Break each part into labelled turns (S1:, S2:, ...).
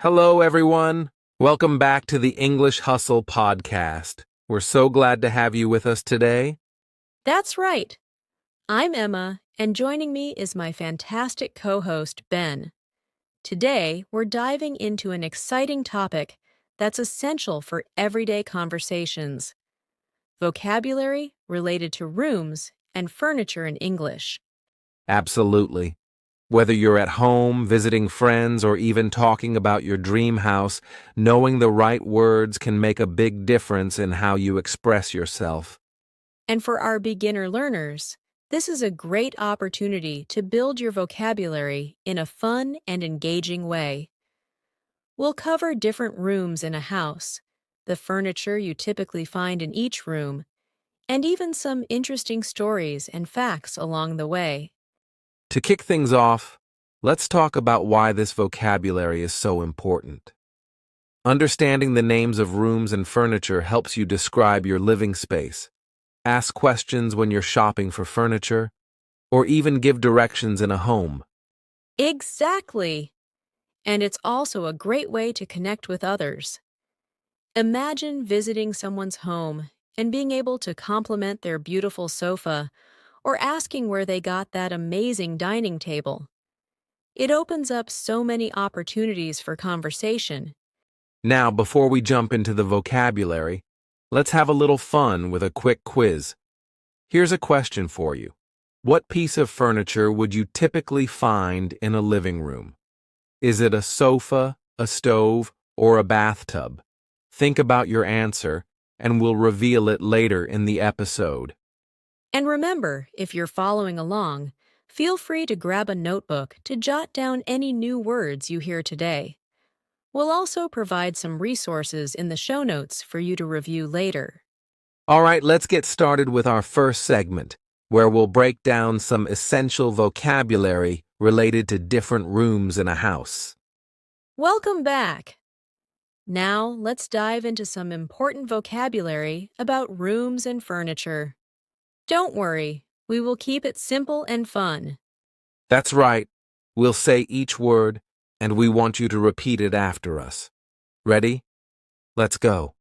S1: Hello, everyone. Welcome back to the English Hustle podcast. We're so glad to have you with us today.
S2: That's right. I'm Emma, and joining me is my fantastic co-host, Ben. Today, we're diving into an exciting topic that's essential for everyday conversations: vocabulary related to rooms and furniture in English.
S1: Absolutely. Whether you're at home, visiting friends, or even talking about your dream house, knowing the right words can make a big difference in how you express yourself.
S2: And for our beginner learners, this is a great opportunity to build your vocabulary in a fun and engaging way. We'll cover different rooms in a house, the furniture you typically find in each room, and even some interesting stories and facts along the way.
S1: To kick things off, let's talk about why this vocabulary is so important. Understanding the names of rooms and furniture helps you describe your living space, ask questions when you're shopping for furniture, or even give directions in a home.
S2: Exactly! And it's also a great way to connect with others. Imagine visiting someone's home and being able to compliment their beautiful sofa or asking where they got that amazing dining table. It opens up so many opportunities for conversation.
S1: Now, before we jump into the vocabulary, let's have a little fun with a quick quiz. Here's a question for you. What piece of furniture would you typically find in a living room? Is it a sofa, a stove, or a bathtub? Think about your answer, and we'll reveal it later in the episode.
S2: And remember, if you're following along, feel free to grab a notebook to jot down any new words you hear today. We'll also provide some resources in the show notes for you to review later.
S1: All right, let's get started with our first segment, where we'll break down some essential vocabulary related to different rooms in a house.
S2: Welcome back! Now, let's dive into some important vocabulary about rooms and furniture. Don't worry, we will keep it simple and fun.
S1: That's right. We'll say each word, and we want you to repeat it after us. Ready? Let's go.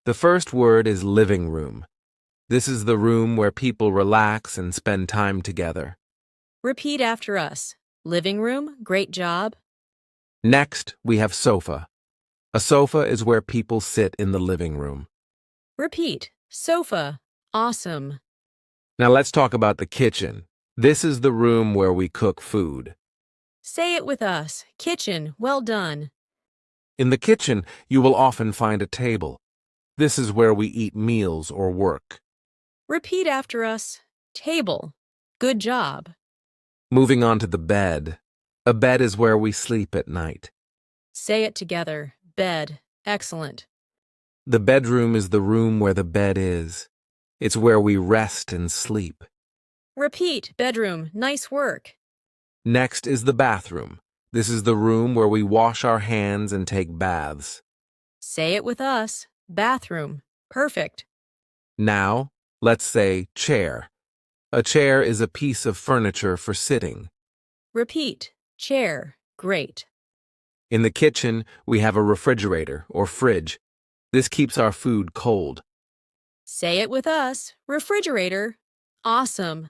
S1: The first word is living room. This is the room where people relax and spend time together.
S2: Repeat after us. Living room, great job.
S1: Next, we have sofa. A sofa is where people sit in the living room.
S2: Repeat. Sofa, awesome.
S1: Now let's talk about the kitchen. This is the room where we cook food.
S2: Say it with us. Kitchen, well done.
S1: In the kitchen, you will often find a table. This is where we eat meals or work.
S2: Repeat after us. Table, good job.
S1: Moving on to the bed. A bed is where we sleep at night.
S2: Say it together. Bed, excellent.
S1: The bedroom is the room where the bed is. It's where we rest and sleep.
S2: Repeat, bedroom, nice work.
S1: Next is the bathroom. This is the room where we wash our hands and take baths.
S2: Say it with us. Bathroom, perfect.
S1: Now, let's say chair. A chair is a piece of furniture for sitting.
S2: Repeat, chair, great.
S1: In the kitchen, we have a refrigerator or fridge. This keeps our food cold.
S2: Say it with us. Refrigerator, awesome.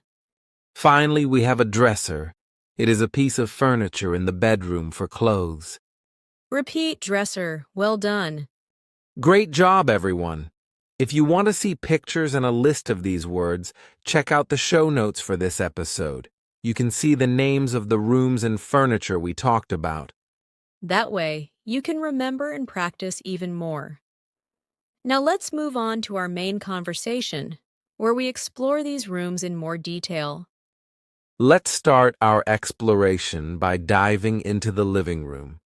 S1: Finally, we have a dresser. It is a piece of furniture in the bedroom for clothes.
S2: Repeat, dresser, well done.
S1: Great job, everyone. If you want to see pictures and a list of these words, check out the show notes for this episode. You can see the names of the rooms and furniture we talked about.
S2: That way, you can remember and practice even more. Now let's move on to our main conversation, where we explore these rooms in more detail.
S1: Let's start our exploration by diving into the living room.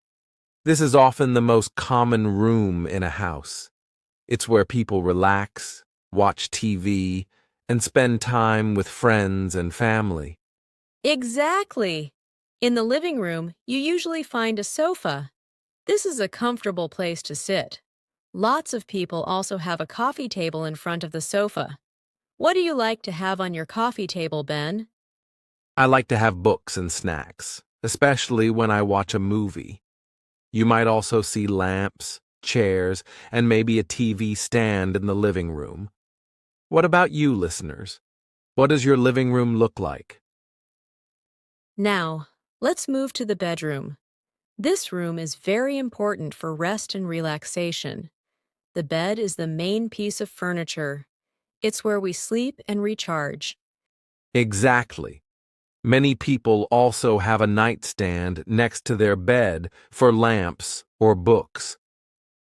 S1: This is often the most common room in a house. It's where people relax, watch TV, and spend time with friends and family.
S2: Exactly! In the living room, you usually find a sofa. This is a comfortable place to sit. Lots of people also have a coffee table in front of the sofa. What do you like to have on your coffee table, Ben?
S1: I like to have books and snacks, especially when I watch a movie. You might also see lamps, chairs, and maybe a TV stand in the living room. What about you, listeners? What does your living room look like?
S2: Now, let's move to the bedroom. This room is very important for rest and relaxation. The bed is the main piece of furniture. It's where we sleep and recharge.
S1: Exactly. Many people also have a nightstand next to their bed for lamps or books.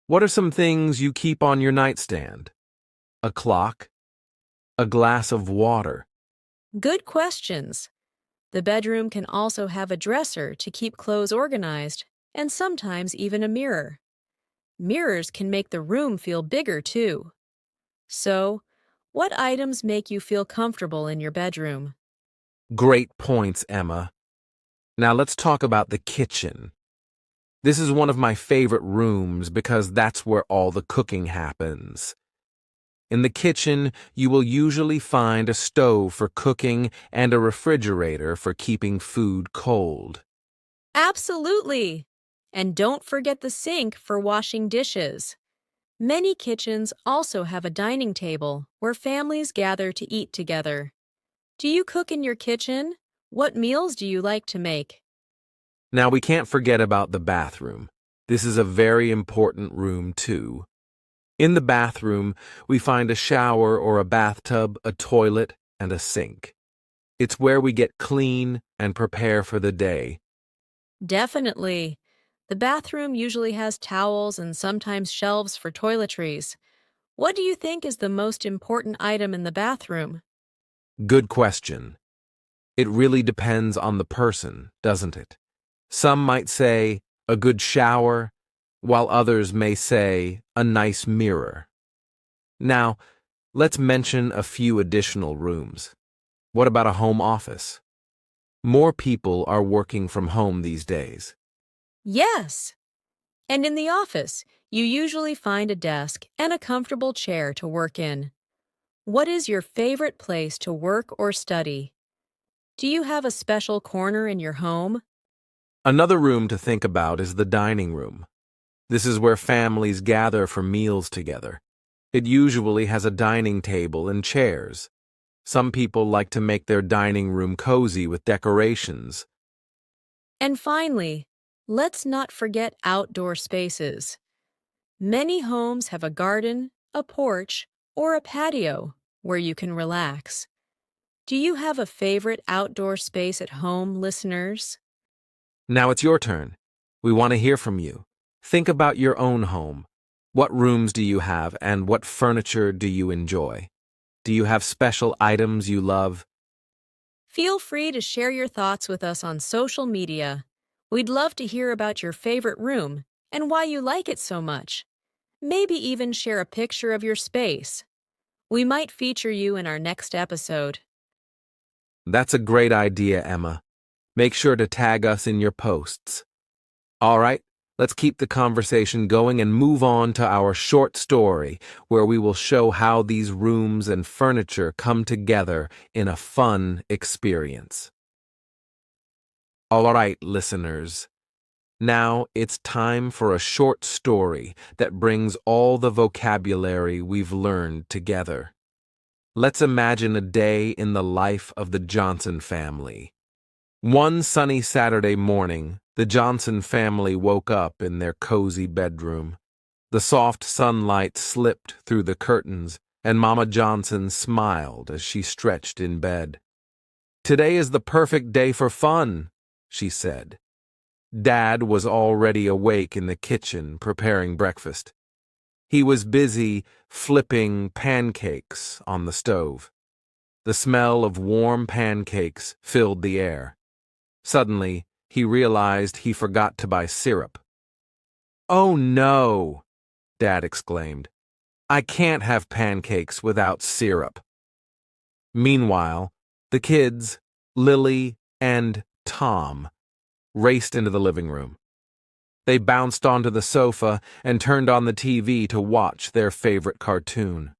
S1: What are some things you keep on your nightstand? A clock? A glass of water?
S2: Good questions. The bedroom can also have a dresser to keep clothes organized, and sometimes even a mirror. Mirrors can make the room feel bigger, too. So, what items make you feel comfortable in your bedroom?
S1: Great points, Emma. Now let's talk about the kitchen. This is one of my favorite rooms because that's where all the cooking happens. In the kitchen, you will usually find a stove for cooking and a refrigerator for keeping food cold.
S2: Absolutely! And don't forget the sink for washing dishes. Many kitchens also have a dining table where families gather to eat together. Do you cook in your kitchen? What meals do you like to make?
S1: Now we can't forget about the bathroom. This is a very important room too. In the bathroom, we find a shower or a bathtub, a toilet, and a sink. It's where we get clean and prepare for the day.
S2: Definitely. The bathroom usually has towels and sometimes shelves for toiletries. What do you think is the most important item in the bathroom?
S1: Good question. It really depends on the person, doesn't it? Some might say a good shower, while others may say a nice mirror. Now, let's mention a few additional rooms. What about a home office? More people are working from home these days.
S2: Yes! And in the office, you usually find a desk and a comfortable chair to work in. What is your favorite place to work or study? Do you have a special corner in your home?
S1: Another room to think about is the dining room. This is where families gather for meals together. It usually has a dining table and chairs. Some people like to make their dining room cozy with decorations.
S2: And finally, let's not forget outdoor spaces. Many homes have a garden, a porch, or a patio where you can relax. Do you have a favorite outdoor space at home, listeners?
S1: Now it's your turn. We want to hear from you. Think about your own home. What rooms do you have and what furniture do you enjoy? Do you have special items you love?
S2: Feel free to share your thoughts with us on social media. We'd love to hear about your favorite room and why you like it so much. Maybe even share a picture of your space. We might feature you in our next episode.
S1: That's a great idea, Emma. Make sure to tag us in your posts. All right, let's keep the conversation going and move on to our short story, where we will show how these rooms and furniture come together in a fun experience. All right, listeners. Now it's time for a short story that brings all the vocabulary we've learned together. Let's imagine a day in the life of the Johnson family. One sunny Saturday morning, the Johnson family woke up in their cozy bedroom. The soft sunlight slipped through the curtains, and Mama Johnson smiled as she stretched in bed. "Today is the perfect day for fun," she said. Dad was already awake in the kitchen preparing breakfast. He was busy flipping pancakes on the stove. The smell of warm pancakes filled the air. Suddenly, he realized he forgot to buy syrup. "Oh no!" Dad exclaimed. "I can't have pancakes without syrup." Meanwhile, the kids, Lily and Tom, raced into the living room. They bounced onto the sofa and turned on the TV to watch their favorite cartoon.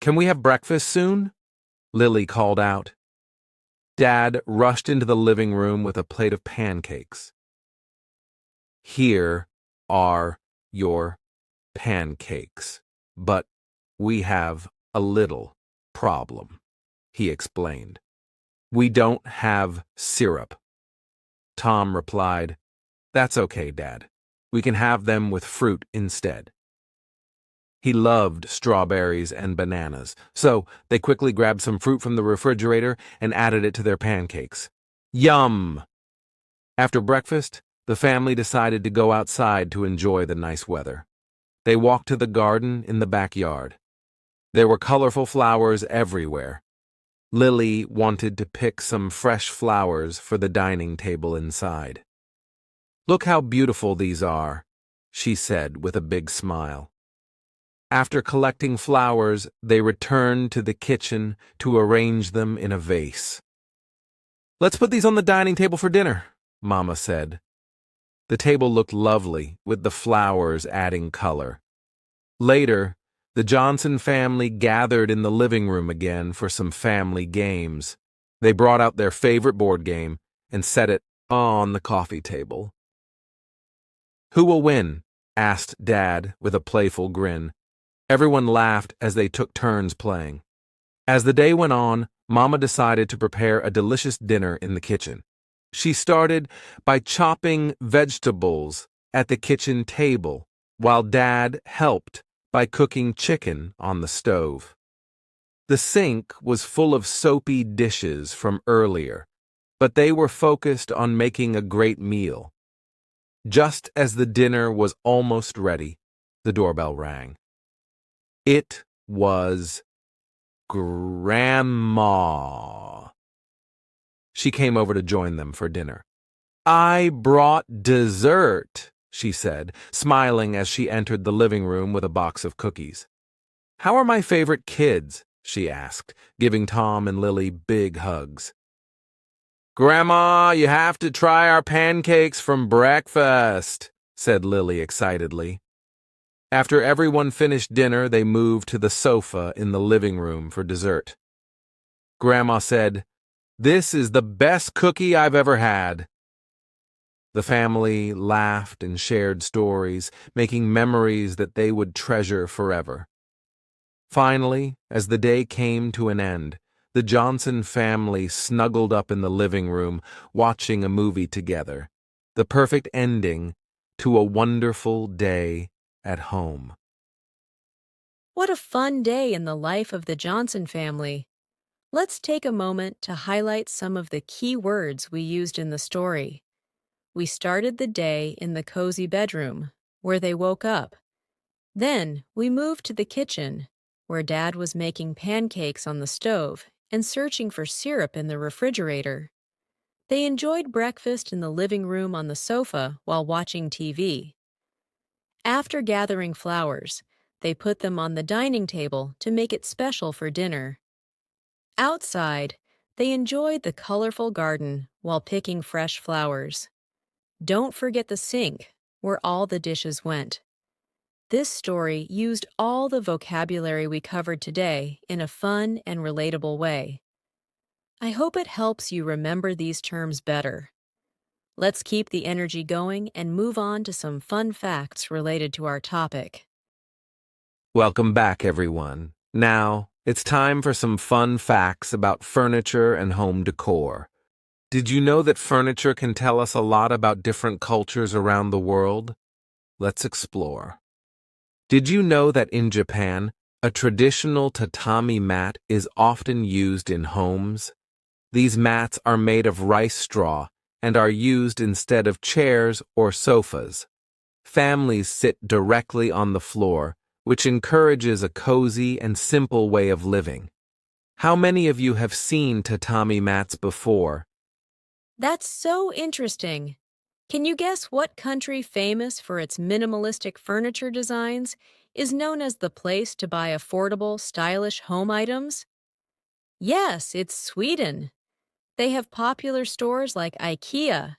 S1: "Can we have breakfast soon?" Lily called out. Dad rushed into the living room with a plate of pancakes. Here are your pancakes. But we have a little problem, he explained. We don't have syrup. Tom replied, That's okay, Dad. We can have them with fruit instead. He loved strawberries and bananas, so they quickly grabbed some fruit from the refrigerator and added it to their pancakes. Yum! After breakfast, the family decided to go outside to enjoy the nice weather. They walked to the garden in the backyard. There were colorful flowers everywhere. Lily wanted to pick some fresh flowers for the dining table inside. Look how beautiful these are, she said with a big smile. After collecting flowers, they returned to the kitchen to arrange them in a vase. Let's put these on the dining table for dinner, Mama said. The table looked lovely, with the flowers adding color. Later, the Johnson family gathered in the living room again for some family games. They brought out their favorite board game and set it on the coffee table. Who will win? Asked Dad with a playful grin. Everyone laughed as they took turns playing. As the day went on, Mama decided to prepare a delicious dinner in the kitchen. She started by chopping vegetables at the kitchen table, while Dad helped by cooking chicken on the stove. The sink was full of soapy dishes from earlier, but they were focused on making a great meal. Just as the dinner was almost ready, the doorbell rang. It was Grandma. She came over to join them for dinner. I brought dessert, she said, smiling as she entered the living room with a box of cookies. How are my favorite kids? She asked, giving Tom and Lily big hugs. Grandma, you have to try our pancakes from breakfast, said Lily excitedly. After everyone finished dinner, they moved to the sofa in the living room for dessert. Grandma said, This is the best cookie I've ever had. The family laughed and shared stories, making memories that they would treasure forever. Finally, as the day came to an end, the Johnson family snuggled up in the living room, watching a movie together, the perfect ending to a wonderful day at home.
S2: What a fun day in the life of the Johnson family. Let's take a moment to highlight some of the key words we used in the story. We started the day in the cozy bedroom, where they woke up. Then we moved to the kitchen, where Dad was making pancakes on the stove and searching for syrup in the refrigerator. They enjoyed breakfast in the living room on the sofa while watching TV. After gathering flowers, they put them on the dining table to make it special for dinner. Outside, they enjoyed the colorful garden while picking fresh flowers. Don't forget the sink, where all the dishes went. This story used all the vocabulary we covered today in a fun and relatable way. I hope it helps you remember these terms better. Let's keep the energy going and move on to some fun facts related to our topic.
S1: Welcome back, everyone. Now, it's time for some fun facts about furniture and home decor. Did you know that furniture can tell us a lot about different cultures around the world? Let's explore. Did you know that in Japan, a traditional tatami mat is often used in homes? These mats are made of rice straw and are used instead of chairs or sofas. Families sit directly on the floor, which encourages a cozy and simple way of living. How many of you have seen tatami mats before?
S2: That's so interesting. Can you guess what country famous for its minimalistic furniture designs is known as the place to buy affordable, stylish home items? Yes, it's Sweden. They have popular stores like IKEA.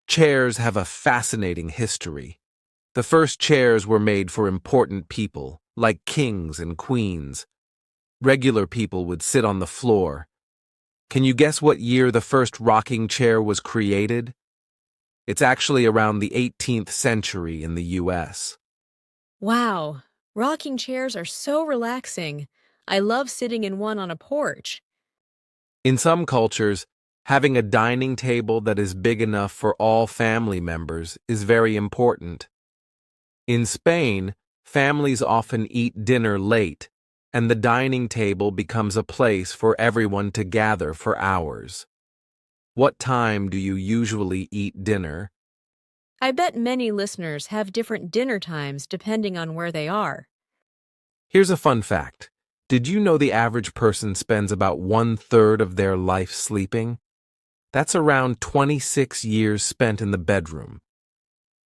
S1: Chairs have a fascinating history. The first chairs were made for important people, like kings and queens. Regular people would sit on the floor. Can you guess what year the first rocking chair was created? It's actually around the 18th century in the US.
S2: Wow, rocking chairs are so relaxing. I love sitting in one on a porch.
S1: In some cultures, having a dining table that is big enough for all family members is very important. In Spain, families often eat dinner late, and the dining table becomes a place for everyone to gather for hours. What time do you usually eat dinner?
S2: I bet many listeners have different dinner times depending on where they are.
S1: Here's a fun fact. Did you know the average person spends about 1/3 of their life sleeping? That's around 26 years spent in the bedroom.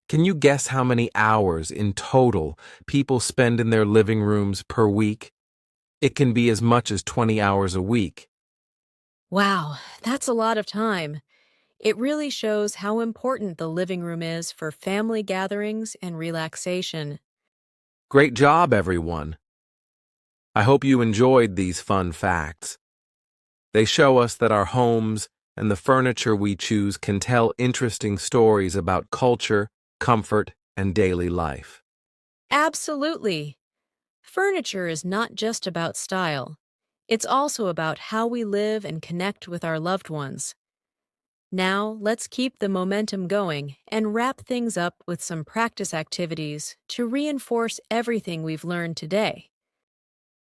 S1: Can you guess how many hours in total people spend in their living rooms per week? It can be as much as 20 hours a week.
S2: Wow, that's a lot of time. It really shows how important the living room is for family gatherings and relaxation.
S1: Great job, everyone. I hope you enjoyed these fun facts. They show us that our homes and the furniture we choose can tell interesting stories about culture, comfort, and daily life.
S2: Absolutely. Furniture is not just about style. It's also about how we live and connect with our loved ones. Now, let's keep the momentum going and wrap things up with some practice activities to reinforce everything we've learned today.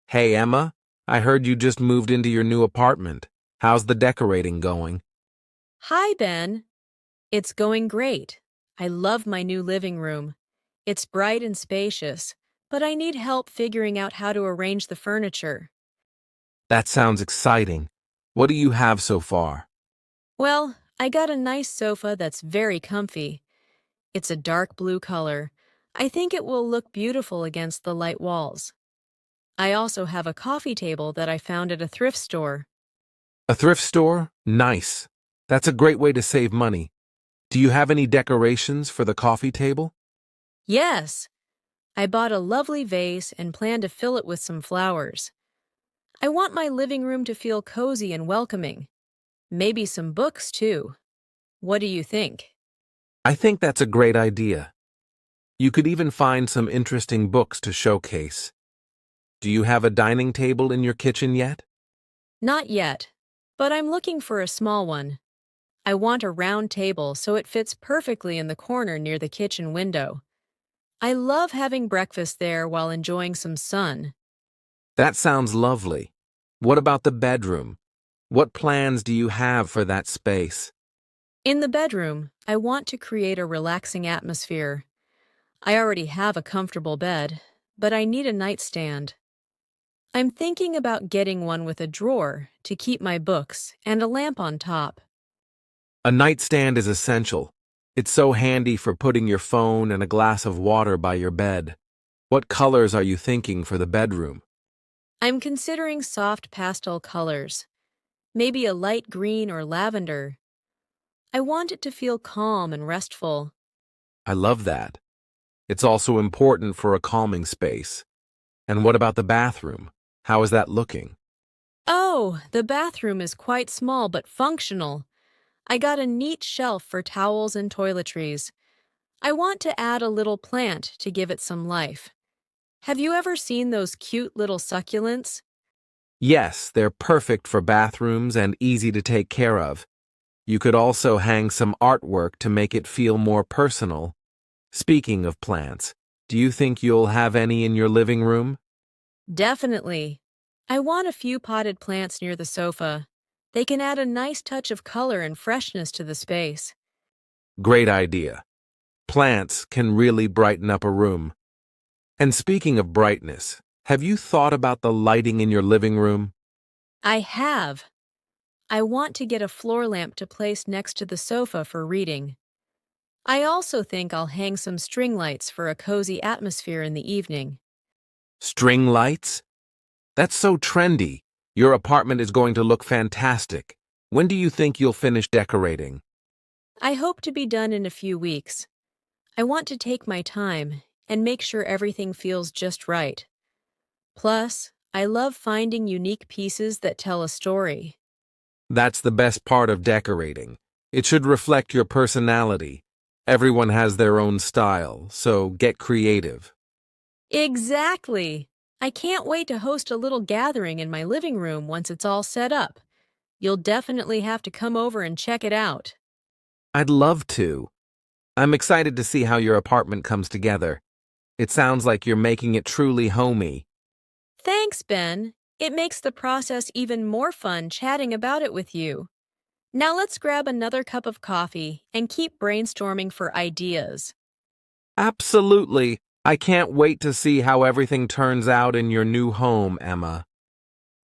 S1: Hey, Emma, I heard you just moved into your new apartment. How's the decorating going?
S2: Hi, Ben. It's going great. I love my new living room. It's bright and spacious, but I need help figuring out how to arrange the furniture.
S1: That sounds exciting. What do you have so far?
S2: Well, I got a nice sofa that's very comfy. It's a dark blue color. I think it will look beautiful against the light walls. I also have a coffee table that I found at a thrift store.
S1: A thrift store? Nice. That's a great way to save money. Do you have any decorations for the coffee table?
S2: Yes, I bought a lovely vase and plan to fill it with some flowers. I want my living room to feel cozy and welcoming. Maybe some books, too. What do you think?
S1: I think that's a great idea. You could even find some interesting books to showcase. Do you have a dining table in your kitchen yet?
S2: Not yet, but I'm looking for a small one. I want a round table so it fits perfectly in the corner near the kitchen window. I love having breakfast there while enjoying some sun.
S1: That sounds lovely. What about the bedroom? What plans do you have for that space?
S2: In the bedroom, I want to create a relaxing atmosphere. I already have a comfortable bed, but I need a nightstand. I'm thinking about getting one with a drawer to keep my books and a lamp on top.
S1: A nightstand is essential. It's so handy for putting your phone and a glass of water by your bed. What colors are you thinking for the bedroom?
S2: I'm considering soft pastel colors, maybe a light green or lavender. I want it to feel calm and restful.
S1: I love that. It's also important for a calming space. And what about the bathroom? How is that looking?
S2: Oh, the bathroom is quite small but functional. I got a neat shelf for towels and toiletries. I want to add a little plant to give it some life. Have you ever seen those cute little succulents?
S1: Yes, they're perfect for bathrooms and easy to take care of. You could also hang some artwork to make it feel more personal. Speaking of plants, do you think you'll have any in your living room?
S2: Definitely. I want a few potted plants near the sofa. They can add a nice touch of color and freshness to the space.
S1: Great idea. Plants can really brighten up a room. And speaking of brightness, have you thought about the lighting in your living room?
S2: I have. I want to get a floor lamp to place next to the sofa for reading. I also think I'll hang some string lights for a cozy atmosphere in the evening.
S1: String lights? That's so trendy. Your apartment is going to look fantastic. When do you think you'll finish decorating?
S2: I hope to be done in a few weeks. I want to take my time and make sure everything feels just right. Plus, I love finding unique pieces that tell a story.
S1: That's the best part of decorating. It should reflect your personality. Everyone has their own style, so get creative.
S2: Exactly. I can't wait to host a little gathering in my living room once it's all set up. You'll definitely have to come over and check it out.
S1: I'd love to. I'm excited to see how your apartment comes together. It sounds like you're making it truly homey.
S2: Thanks, Ben. It makes the process even more fun chatting about it with you. Now let's grab another cup of coffee and keep brainstorming for ideas.
S1: Absolutely. I can't wait to see how everything turns out in your new home, Emma.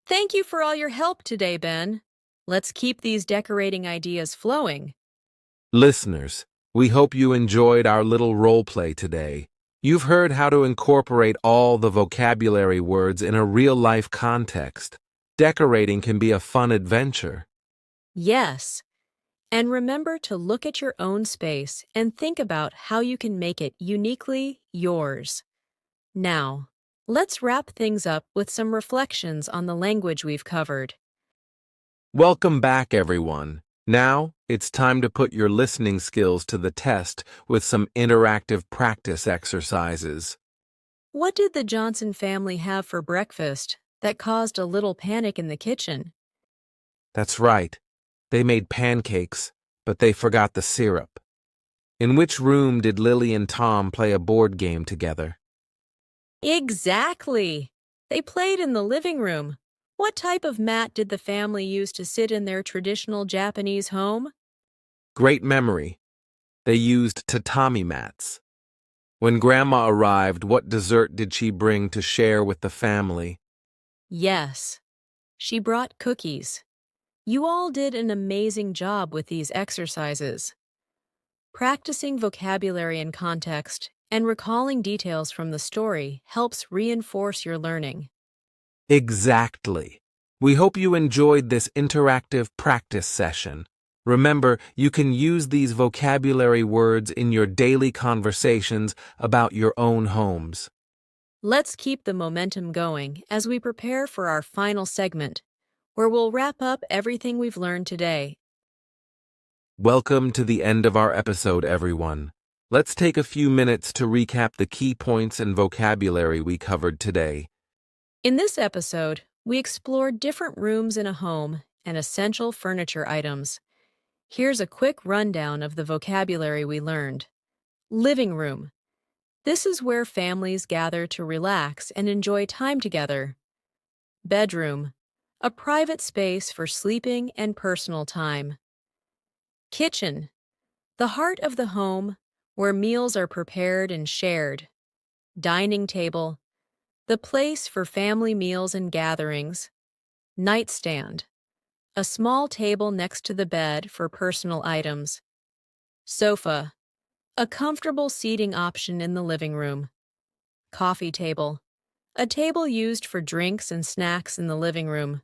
S2: Thank you for all your help today, Ben. Let's keep these decorating ideas flowing.
S1: Listeners, we hope you enjoyed our little role play today. You've heard how to incorporate all the vocabulary words in a real-life context. Decorating can be a fun adventure.
S2: Yes. And remember to look at your own space and think about how you can make it uniquely yours. Now, let's wrap things up with some reflections on the language we've covered.
S1: Welcome back, everyone. Now, it's time to put your listening skills to the test with some interactive practice exercises.
S2: What did the Johnson family have for breakfast that caused a little panic in the kitchen?
S1: That's right. They made pancakes, but they forgot the syrup. In which room did Lily and Tom play a board game together?
S2: Exactly! They played in the living room. What type of mat did the family use to sit in their traditional Japanese home?
S1: Great memory. They used tatami mats. When Grandma arrived, what dessert did she bring to share with the family?
S2: Yes, she brought cookies. You all did an amazing job with these exercises. Practicing vocabulary and context and recalling details from the story helps reinforce your learning.
S1: Exactly. We hope you enjoyed this interactive practice session. Remember, you can use these vocabulary words in your daily conversations about your own homes.
S2: Let's keep the momentum going as we prepare for our final segment, where we'll wrap up everything we've learned today.
S1: Welcome to the end of our episode, everyone. Let's take a few minutes to recap the key points and vocabulary we covered today.
S2: In this episode, we explored different rooms in a home and essential furniture items. Here's a quick rundown of the vocabulary we learned. Living room. This is where families gather to relax and enjoy time together. Bedroom. A private space for sleeping and personal time. Kitchen. The heart of the home, where meals are prepared and shared. Dining table. The place for family meals and gatherings. Nightstand. A small table next to the bed for personal items. Sofa. A comfortable seating option in the living room. Coffee table. A table used for drinks and snacks in the living room.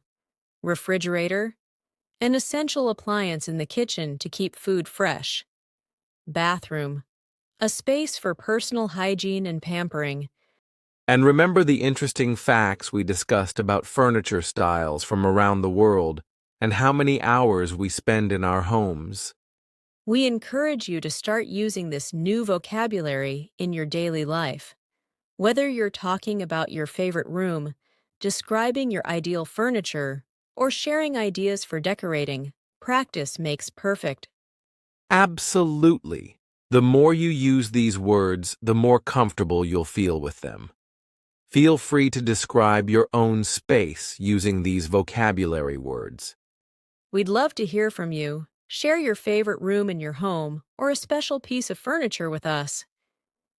S2: Refrigerator. An essential appliance in the kitchen to keep food fresh. Bathroom. A space for personal hygiene and pampering.
S1: And remember the interesting facts we discussed about furniture styles from around the world and how many hours we spend in our homes.
S2: We encourage you to start using this new vocabulary in your daily life. Whether you're talking about your favorite room, describing your ideal furniture, or sharing ideas for decorating, practice makes perfect.
S1: Absolutely. The more you use these words, the more comfortable you'll feel with them. Feel free to describe your own space using these vocabulary words.
S2: We'd love to hear from you. Share your favorite room in your home or a special piece of furniture with us.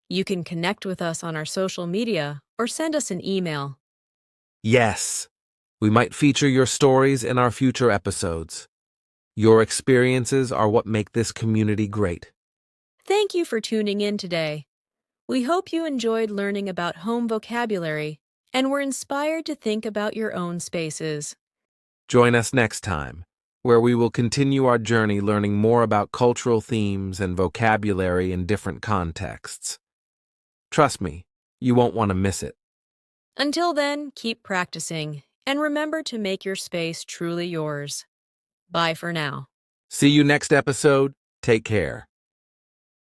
S2: You can connect with us on our social media or send us an email.
S1: Yes, we might feature your stories in our future episodes. Your experiences are what make this community great.
S2: Thank you for tuning in today. We hope you enjoyed learning about home vocabulary and were inspired to think about your own spaces.
S1: Join us next time, where we will continue our journey learning more about cultural themes and vocabulary in different contexts. Trust me, you won't want to miss it.
S2: Until then, keep practicing and remember to make your space truly yours. Bye for now.
S1: See you next episode. Take care.